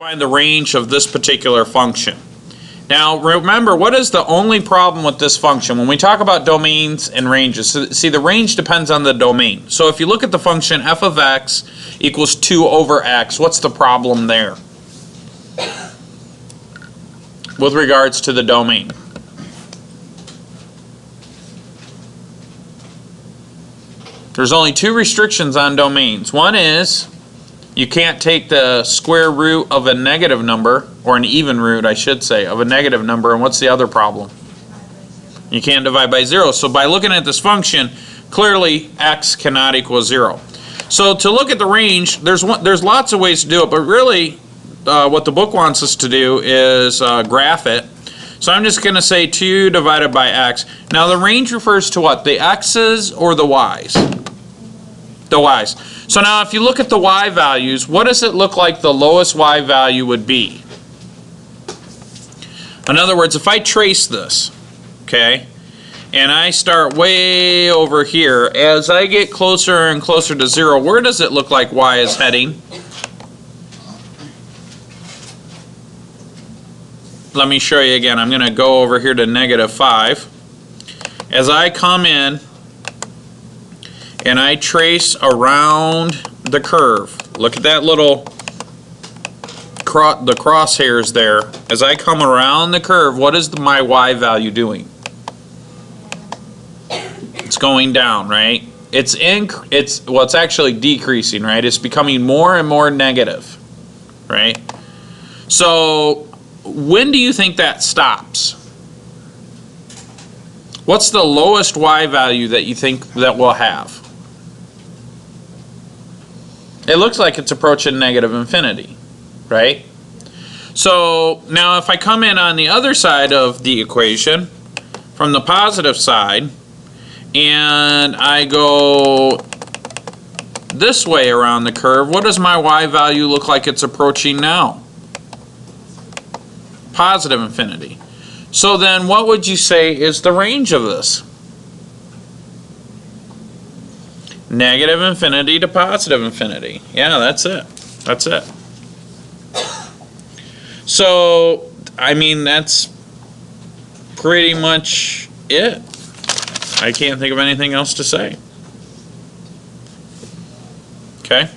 Find the range of this particular function. Now remember, what is the only problem with this function? When we talk about domains and ranges, see, the range depends on the domain. So if you look at the function f of x equals 2 over x, what's the problem there with regards to the domain? There's only two restrictions on domains. One is you can't take the square root of a negative number, or an even root, I should say, of a negative number. And what's the other problem? You can't divide by 0. So by looking at this function, clearly x cannot equal 0. So to look at the range, there's lots of ways to do it, but really what the book wants us to do is graph it. So I'm just going to say 2 divided by x. Now the range refers to what? The x's or the y's? The y's. So now if you look at the y values, what does it look like the lowest y value would be? In other words, if I trace this, okay, and I start way over here, as I get closer and closer to 0, where does it look like y is heading? Let me show you again. I'm going to go over here to -5. As I come in and I trace around the curve, look at that little the crosshairs there. As I come around the curve, what is my y value doing? It's going down, right? It's actually decreasing, right? It's becoming more and more negative, right? So when do you think that stops? What's the lowest y value that you think that we'll have? It looks like it's approaching negative infinity, right? So now if I come in on the other side of the equation, from the positive side, and I go this way around the curve, what does my y value look like it's approaching now? Positive infinity. So then what would you say is the range of this? Negative infinity to positive infinity. Yeah, that's it. That's it. So, I mean, that's pretty much it. I can't think of anything else to say. Okay?